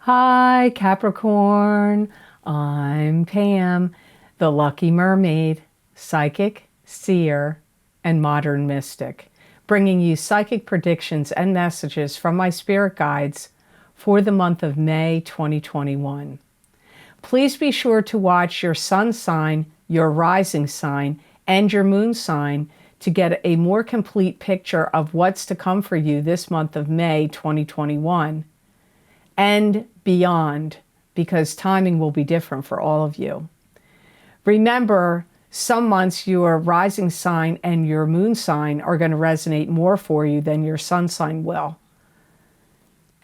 Hi, Capricorn. I'm Pam, the Lucky Mermaid, psychic, seer, and modern mystic, bringing you psychic predictions and messages from my spirit guides for the month of May 2021. Please be sure to watch your sun sign, your rising sign, and your moon sign to get a more complete picture of what's to come for you this month of May 2021. And beyond, because timing will be different for all of you. Remember, some months your rising sign and your moon sign are going to resonate more for you than your sun sign will.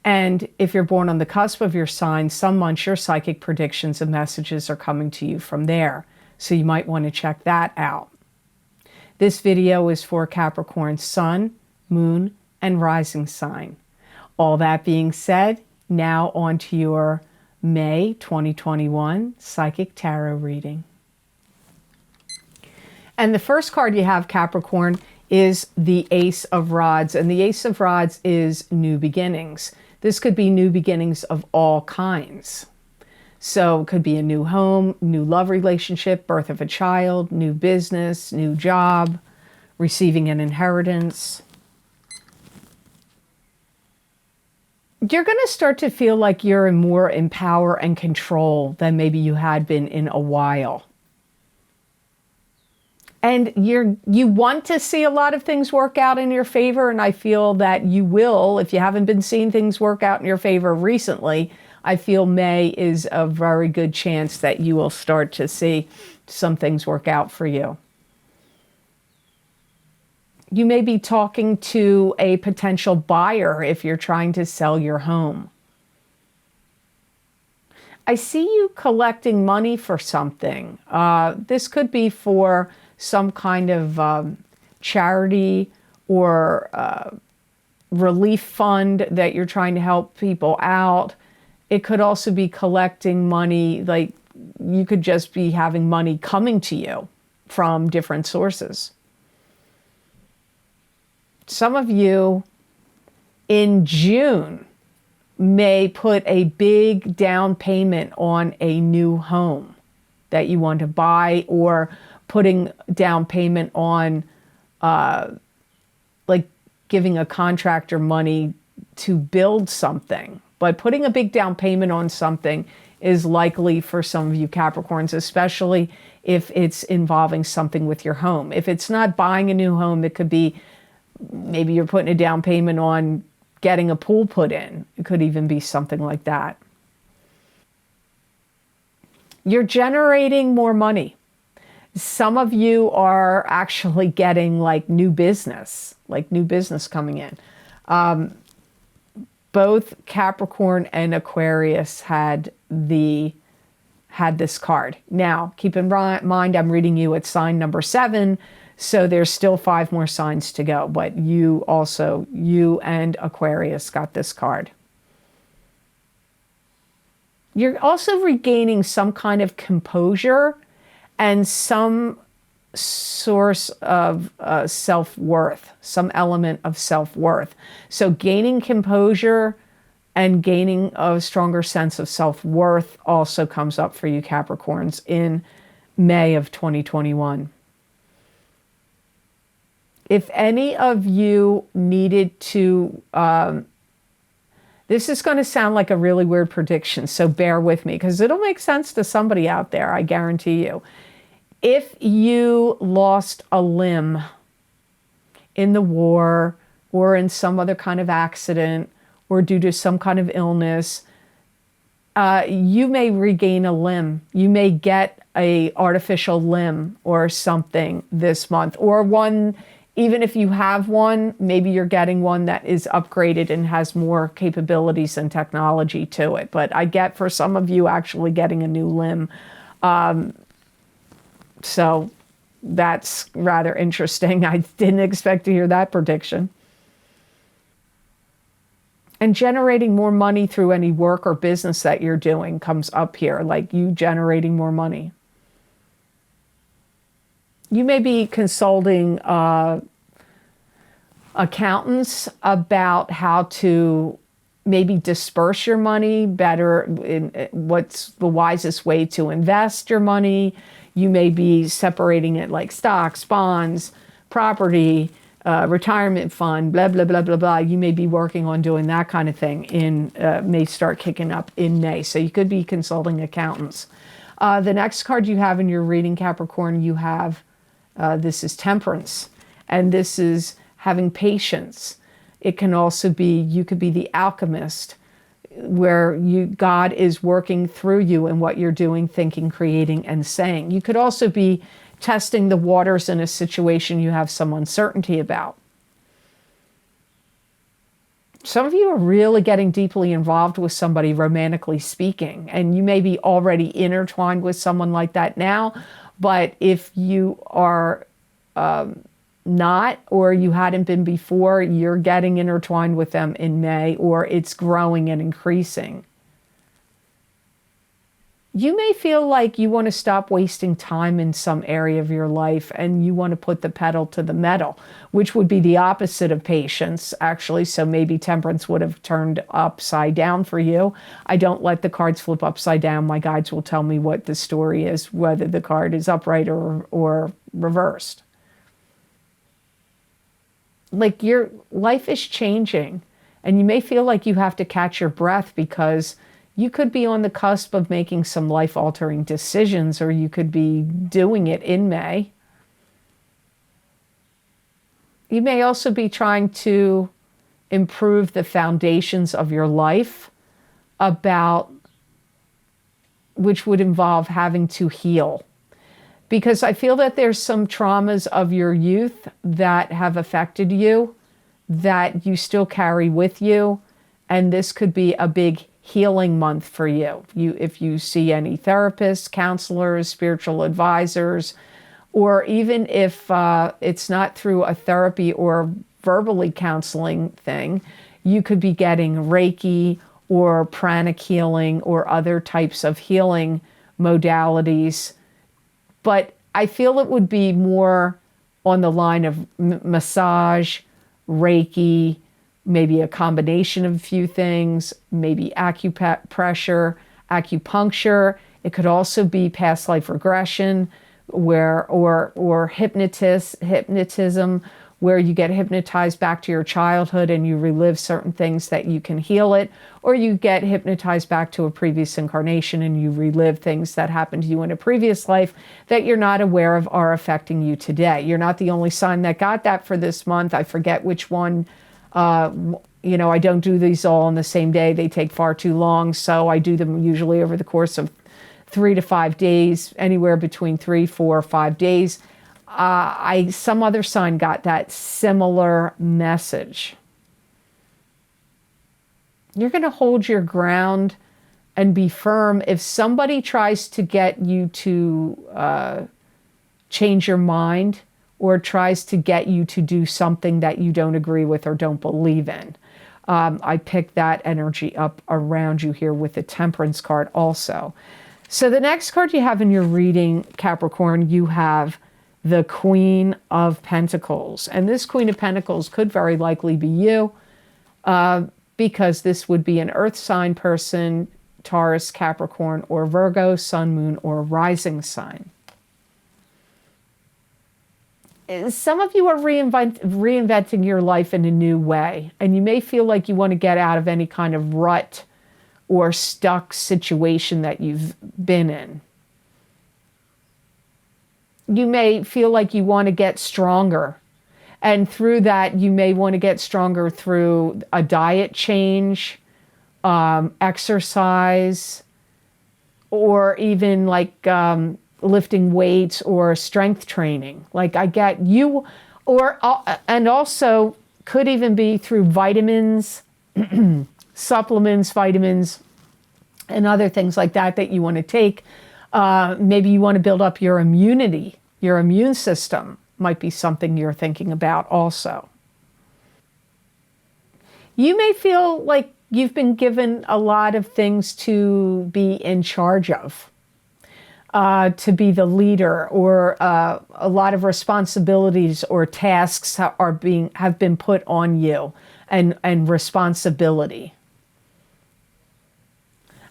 And if you're born on the cusp of your sign, some months your psychic predictions and messages are coming to you from there. So you might want to check that out. This video is for Capricorn's sun, moon, and rising sign. All that being said, now on to your May 2021 Psychic Tarot reading. And the first card you have, Capricorn, is the Ace of Rods. And the Ace of Rods is new beginnings. This could be new beginnings of all kinds. So it could be a new home, new love relationship, birth of a child, new business, new job, receiving an inheritance. You're going to start to feel like you're more in power and control than maybe you had been in a while. And you want to see a lot of things work out in your favor, and I feel that you will. If you haven't been seeing things work out in your favor recently, I feel May is a very good chance that you will start to see some things work out for you. You may be talking to a potential buyer if you're trying to sell your home. I see you collecting money for something. This could be for some kind of charity or relief fund that you're trying to help people out. It could also be collecting money, like you could just be having money coming to you from different sources. Some of you in June may put a big down payment on a new home that you want to buy, or putting down payment on like giving a contractor money to build something. But putting a big down payment on something is likely for some of you Capricorns, especially if it's involving something with your home. If it's not buying a new home, it could be maybe you're putting a down payment on getting a pool put in. It could even be something like that. You're generating more money. Some of you are actually getting like new business coming in. Both Capricorn and Aquarius had this card. Now, keep in mind, I'm reading you at sign number 7. So there's still 5 more signs to go, but you and Aquarius got this card. You're also regaining some kind of composure and some source of self-worth, some element of self-worth. So gaining composure and gaining a stronger sense of self-worth also comes up for you Capricorns in May of 2021. If any of you needed to, this is going to sound like a really weird prediction, so bear with me, because it'll make sense to somebody out there, I guarantee you. If you lost a limb in the war or in some other kind of accident or due to some kind of illness, you may regain a limb. You may get an artificial limb or something this month, or one. Even if you have one, maybe you're getting one that is upgraded and has more capabilities and technology to it. But I get for some of you actually getting a new limb. So that's rather interesting. I didn't expect to hear that prediction. And generating more money through any work or business that you're doing comes up here, like you generating more money. You may be consulting accountants about how to maybe disperse your money better, in what's the wisest way to invest your money. You may be separating it like stocks, bonds, property, retirement fund, blah, blah, blah, blah, blah. You may be working on doing that kind of thing may start kicking up in May. So you could be consulting accountants. The next card you have in your reading, Capricorn, you have, this is Temperance. And this is having patience. It can also be, you could be the alchemist, where God is working through you in what you're doing, thinking, creating, and saying. You could also be testing the waters in a situation you have some uncertainty about. Some of you are really getting deeply involved with somebody, romantically speaking, and you may be already intertwined with someone like that now, but if you are not, or you hadn't been before, you're getting intertwined with them in May, or it's growing and increasing. You may feel like you want to stop wasting time in some area of your life and you want to put the pedal to the metal, which would be the opposite of patience, actually. So maybe Temperance would have turned upside down for you. I don't let the cards flip upside down. My guides will tell me what the story is, whether the card is upright or reversed. Like, your life is changing and you may feel like you have to catch your breath because you could be on the cusp of making some life-altering decisions, or you could be doing it in May. You may also be trying to improve the foundations of your life, which would involve having to heal. Because I feel that there's some traumas of your youth that have affected you, that you still carry with you, and this could be a big healing month for you. If you see any therapists, counselors, spiritual advisors, or even if it's not through a therapy or verbally counseling thing, you could be getting Reiki or pranic healing or other types of healing modalities. But I feel it would be more on the line of massage, Reiki, maybe a combination of a few things, maybe acupressure, acupuncture. It could also be past life regression, or hypnotism, where you get hypnotized back to your childhood and you relive certain things that you can heal it, or you get hypnotized back to a previous incarnation and you relive things that happened to you in a previous life that you're not aware of are affecting you today. You're not the only sign that got that for this month. I forget which one. I don't do these all on the same day. They take far too long. So I do them usually over the course of 3 to 5 days, anywhere between 3, 4, 5 days. Some other sign got that similar message. You're going to hold your ground and be firm. If somebody tries to get you to change your mind, or tries to get you to do something that you don't agree with or don't believe in. I picked that energy up around you here with the Temperance card also. So the next card you have in your reading, Capricorn, you have the Queen of Pentacles. And this Queen of Pentacles could very likely be you, because this would be an earth sign person, Taurus, Capricorn, or Virgo, sun, moon, or rising sign. Some of you are reinventing your life in a new way, and you may feel like you want to get out of any kind of rut or stuck situation that you've been in. You may feel like you want to get stronger, and through that you may want to get stronger through a diet change, exercise, or even like lifting weights or strength training. Like, I get you, and also could even be through vitamins, supplements, vitamins, and other things like that you want to take. Maybe you want to build up your immunity. Your immune system might be something you're thinking about also. You may feel like you've been given a lot of things to be in charge of, to be the leader, or a lot of responsibilities or tasks have been put on you, and responsibility.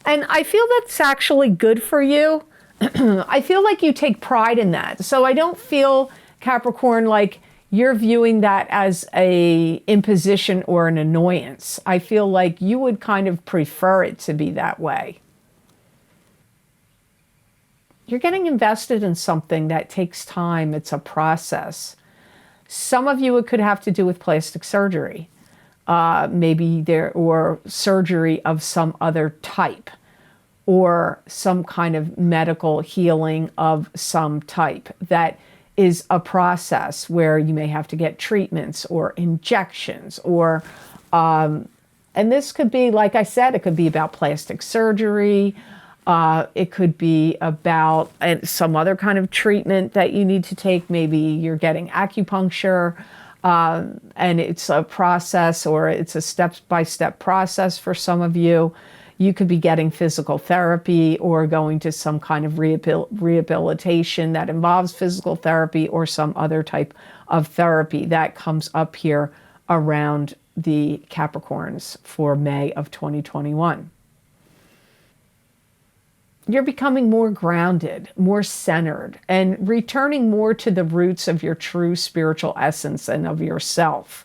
And I feel that's actually good for you. I feel like you take pride in that. So I don't feel, Capricorn, like you're viewing that as a imposition or an annoyance. I feel like you would kind of prefer it to be that way. You're getting invested in something that takes time. It's a process. Some of you, it could have to do with plastic surgery, maybe there, or surgery of some other type, or some kind of medical healing of some type that is a process where you may have to get treatments or injections, or and this could be, like I said, it could be about plastic surgery. It could be about some other kind of treatment that you need to take. Maybe you're getting acupuncture, and it's a process, or it's a step-by-step process for some of you. You could be getting physical therapy or going to some kind of rehabilitation that involves physical therapy or some other type of therapy that comes up here around the Capricorns for May of 2021. You're becoming more grounded, more centered, and returning more to the roots of your true spiritual essence and of yourself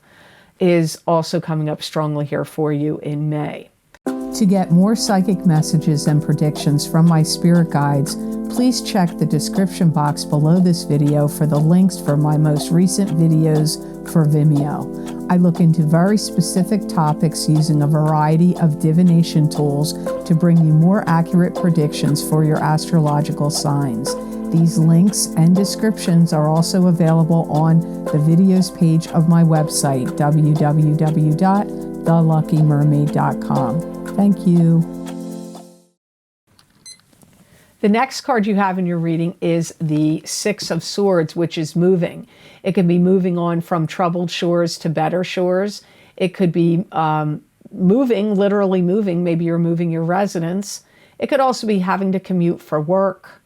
is also coming up strongly here for you in May. To get more psychic messages and predictions from my spirit guides, please check the description box below this video for the links for my most recent videos for Vimeo. I look into very specific topics using a variety of divination tools to bring you more accurate predictions for your astrological signs. These links and descriptions are also available on the videos page of my website, www.theluckymermaid.com. Thank you. The next card you have in your reading is the Six of Swords, which is moving. It can be moving on from troubled shores to better shores. It could be moving, literally moving. Maybe you're moving your residence. It could also be having to commute for work,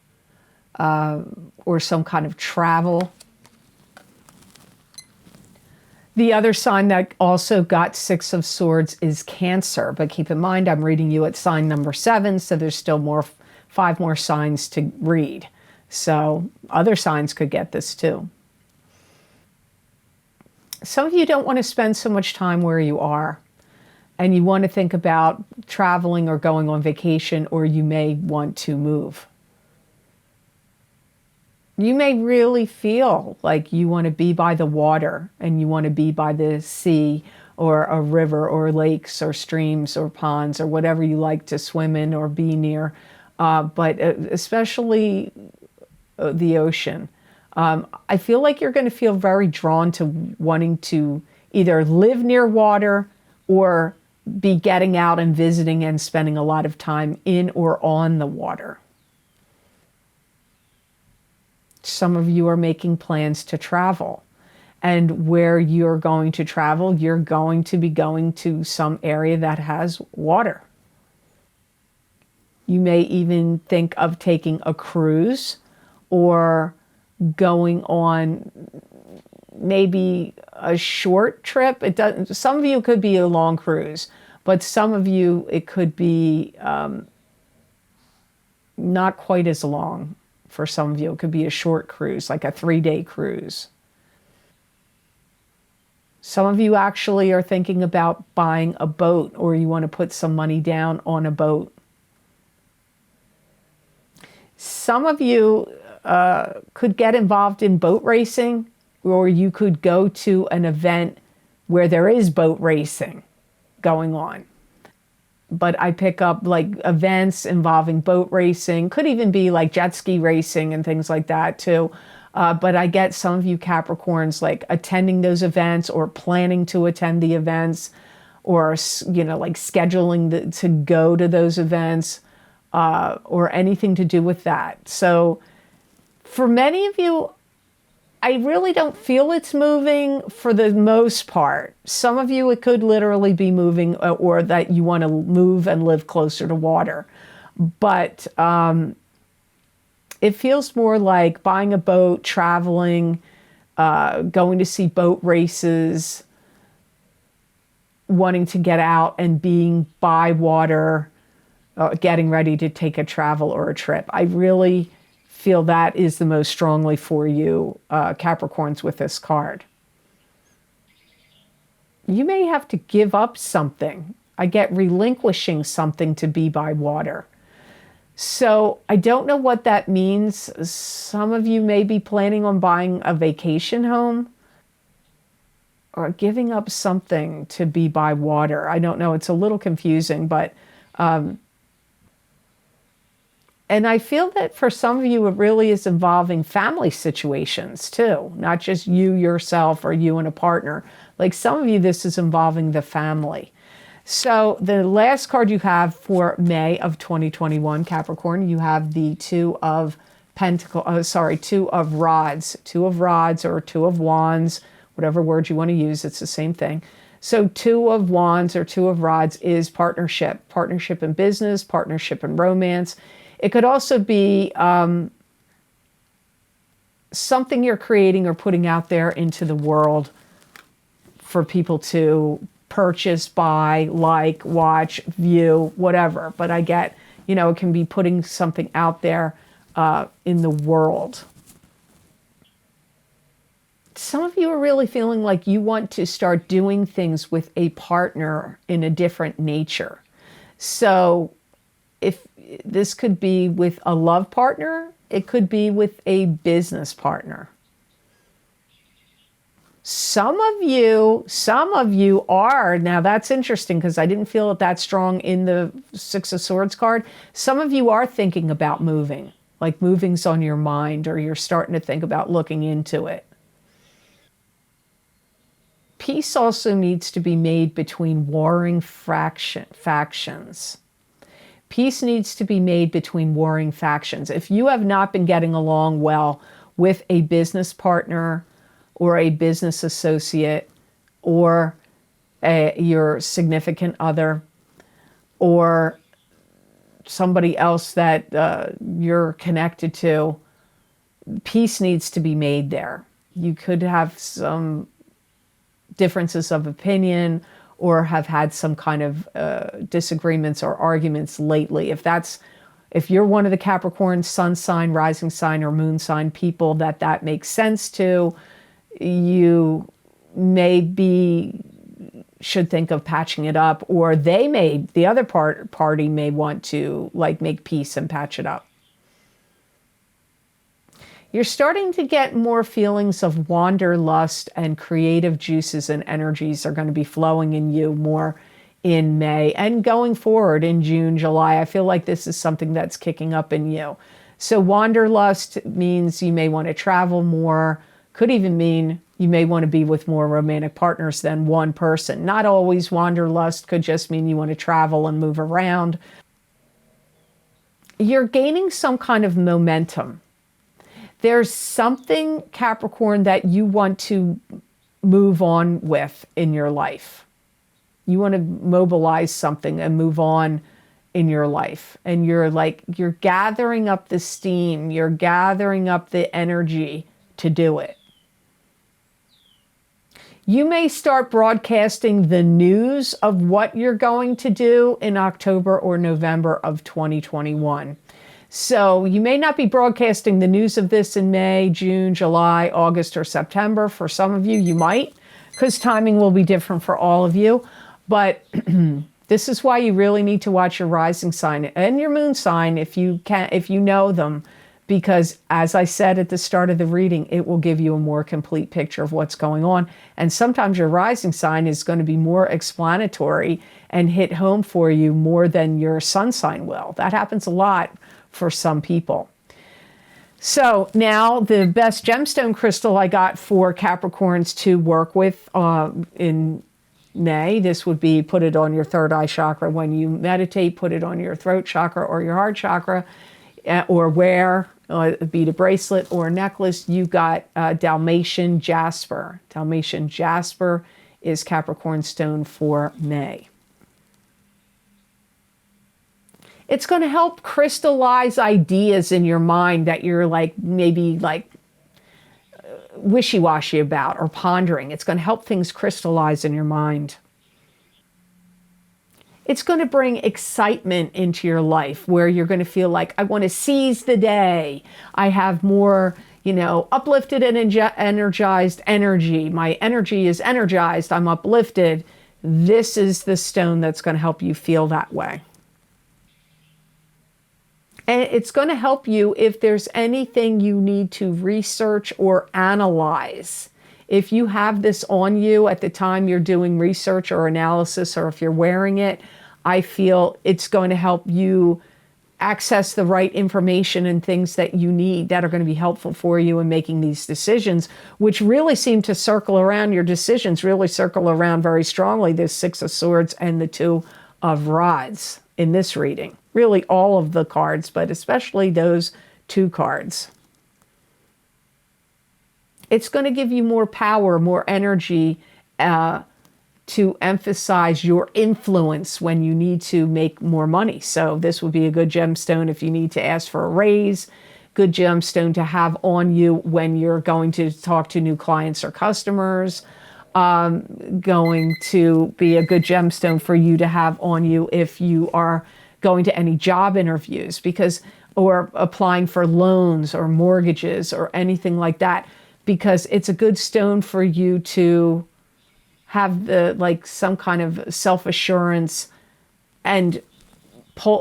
or some kind of travel. The other sign that also got Six of Swords is Cancer. But keep in mind, I'm reading you at sign number 7, so there's still 5 more signs to read. So other signs could get this too. Some of you don't want to spend so much time where you are, and you want to think about traveling or going on vacation, or you may want to move. You may really feel like you want to be by the water, and you want to be by the sea or a river or lakes or streams or ponds or whatever you like to swim in or be near, but especially the ocean. I feel like you're going to feel very drawn to wanting to either live near water or be getting out and visiting and spending a lot of time in or on the water. Some of you are making plans to travel, and where you're going to travel, you're going to be going to some area that has water. You may even think of taking a cruise or going on maybe a short trip. It doesn't. Some of you could be a long cruise, but some of you it could be not quite as long. For some of you, it could be a short cruise, like a 3-day cruise. Some of you actually are thinking about buying a boat, or you want to put some money down on a boat. Some of you could get involved in boat racing, or you could go to an event where there is boat racing going on. But I pick up like events involving boat racing, could even be like jet ski racing and things like that too. But I get some of you Capricorns like attending those events or planning to attend the events, or, you know, like scheduling to go to those events, or anything to do with that. So for many of you, I really don't feel it's moving for the most part. Some of you, it could literally be moving, or that you want to move and live closer to water. But it feels more like buying a boat, traveling, going to see boat races, wanting to get out and being by water, getting ready to take a travel or a trip. I really feel that is the most strongly for you, Capricorns, with this card. You may have to give up something. I get relinquishing something to be by water. So I don't know what that means. Some of you may be planning on buying a vacation home or giving up something to be by water. I don't know. It's a little confusing, but and I feel that for some of you, it really is involving family situations too, not just you yourself or you and a partner. Like some of you, this is involving the family. So the last card you have for May of 2021, Capricorn, you have the Two of Pentacles, Two of Rods. Two of Rods or Two of Wands, whatever word you want to use, it's the same thing. So Two of Wands or Two of Rods is partnership. Partnership in business, partnership in romance. It could also be something you're creating or putting out there into the world for people to purchase, buy, like, watch, view, whatever. But I get, it can be putting something out there in the world. Some of you are really feeling like you want to start doing things with a partner in a different nature. So if this could be with a love partner, it could be with a business partner. Some of you are, now that's interesting because I didn't feel it that strong in the Six of Swords card. Some of you are thinking about moving, like moving's on your mind, or you're starting to think about looking into it. Peace also needs to be made between warring factions. Peace needs to be made between warring factions. If you have not been getting along well with a business partner or a business associate or your significant other or somebody else that you're connected to, peace needs to be made there. You could have some differences of opinion or have had some kind of disagreements or arguments lately. If you're one of the Capricorn sun sign, rising sign, or moon sign people that makes sense to, you should think of patching it up, or the other party may want to make peace and patch it up. You're starting to get more feelings of wanderlust, and creative juices and energies are going to be flowing in you more in May and going forward in June, July. I feel like this is something that's kicking up in you. So wanderlust means you may want to travel more. Could even mean you may want to be with more romantic partners than one person. Not always wanderlust, could just mean you want to travel and move around. You're gaining some kind of momentum. There's something, Capricorn, that you want to move on with in your life. You want to mobilize something and move on in your life. And you're gathering up the steam. You're gathering up the energy to do it. You may start broadcasting the news of what you're going to do in October or November of 2021. So you may not be broadcasting the news of this in May, June, July, August, or September. For some of you, you might, because timing will be different for all of you. But this is why you really need to watch your rising sign and your moon sign if you know them, because as I said at the start of the reading, it will give you a more complete picture of what's going on. And sometimes your rising sign is going to be more explanatory and hit home for you more than your sun sign will. That happens a lot for some people. So now the best gemstone crystal I got for Capricorns to work with in May, this would be put it on your third eye chakra. When you meditate, put it on your throat chakra or your heart chakra, or wear a beaded bracelet or a necklace. You got Dalmatian Jasper. Dalmatian Jasper is Capricorn stone for May. It's going to help crystallize ideas in your mind that you're maybe wishy-washy about or pondering. It's going to help things crystallize in your mind. It's going to bring excitement into your life where you're going to feel like, I want to seize the day. I have more, uplifted and energized energy. My energy is energized. I'm uplifted. This is the stone that's going to help you feel that way. And it's going to help you if there's anything you need to research or analyze. If you have this on you at the time you're doing research or analysis, or if you're wearing it, I feel it's going to help you access the right information and things that you need that are going to be helpful for you in making these decisions, which really seem to circle around. Your decisions really circle around very strongly this Six of Swords and the Two of Rods in this reading. Really all of the cards, but especially those two cards. It's going to give you more power, more energy to emphasize your influence when you need to make more money. So this would be a good gemstone if you need to ask for a raise, good gemstone to have on you when you're going to talk to new clients or customers, going to be a good gemstone for you to have on you if you are going to any job interviews, or applying for loans or mortgages or anything like that, because it's a good stone for you to have some kind of self-assurance and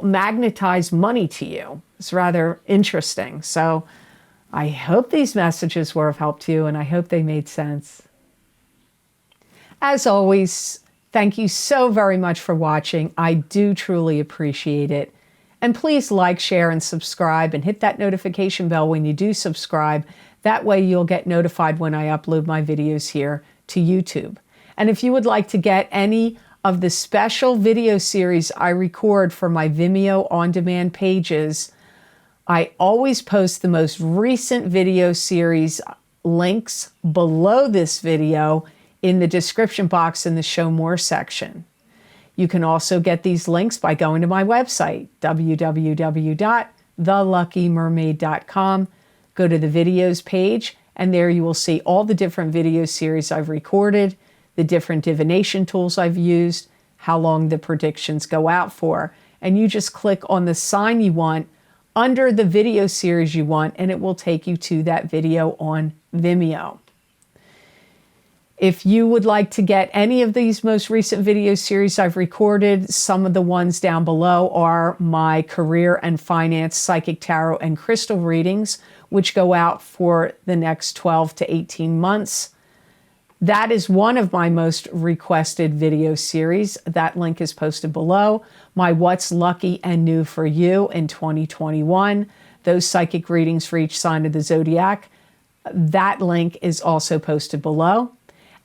magnetize money to you. It's rather interesting. So I hope these messages were of help to you, and I hope they made sense. As always, thank you so very much for watching. I do truly appreciate it. And please like, share, and subscribe, and hit that notification bell when you do subscribe. That way you'll get notified when I upload my videos here to YouTube. And if you would like to get any of the special video series I record for my Vimeo on-demand pages, I always post the most recent video series links below this video in the description box in the Show More section. You can also get these links by going to my website, www.theluckymermaid.com. Go to the videos page, and there you will see all the different video series I've recorded, the different divination tools I've used, how long the predictions go out for. And you just click on the sign you want under the video series you want, and it will take you to that video on Vimeo. If you would like to get any of these most recent video series I've recorded, some of the ones down below are my career and finance, psychic tarot, and crystal readings, which go out for the next 12 to 18 months. That is one of my most requested video series. That link is posted below. My What's Lucky and New for You in 2021. Those psychic readings for each sign of the zodiac. That link is also posted below.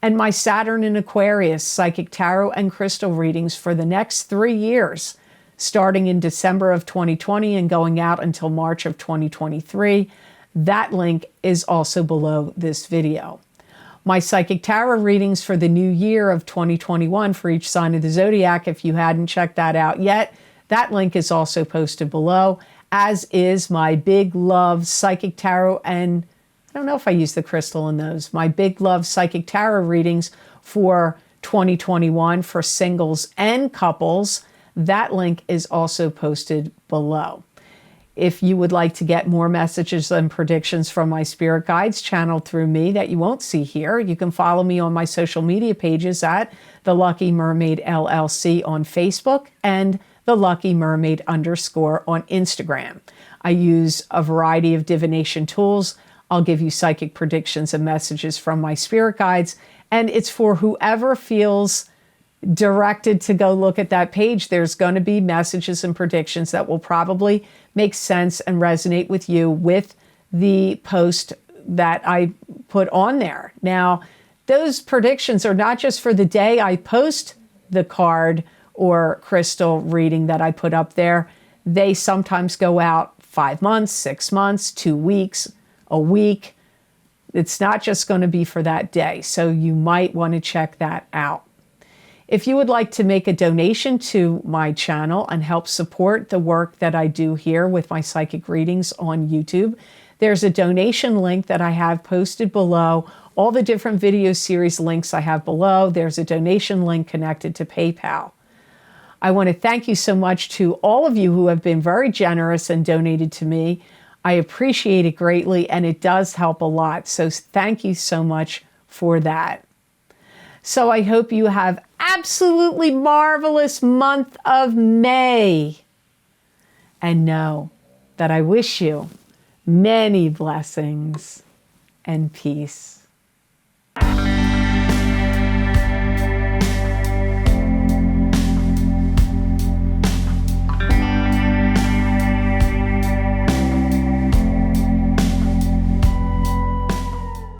And my Saturn and Aquarius psychic tarot and crystal readings for the next 3 years, starting in December of 2020 and going out until March of 2023. That link is also below this video. My psychic tarot readings for the new year of 2021 for each sign of the zodiac, if you hadn't checked that out yet, that link is also posted below, as is my Big Love psychic tarot, and I don't know if I use the crystal in those, my Big Love psychic tarot readings for 2021 for singles and couples. That link is also posted below. If you would like to get more messages and predictions from my spirit guides channeled through me that you won't see here, you can follow me on my social media pages at The Lucky Mermaid LLC on Facebook and The Lucky Mermaid _ on Instagram. I use a variety of divination tools. I'll give you psychic predictions and messages from my spirit guides, and it's for whoever feels directed to go look at that page. There's going to be messages and predictions that will probably make sense and resonate with you with the post that I put on there. Now, those predictions are not just for the day I post the card or crystal reading that I put up there. They sometimes go out 5 months, 6 months, 2 weeks, a week. It's not just going to be for that day. So you might want to check that out. If you would like to make a donation to my channel and help support the work that I do here with my psychic readings on YouTube, there's a donation link that I have posted below. All the different video series links I have below. There's a donation link connected to PayPal. I want to thank you so much to all of you who have been very generous and donated to me. I appreciate it greatly, and it does help a lot. So thank you so much for that. So I hope you have absolutely marvelous month of May. And know that I wish you many blessings and peace.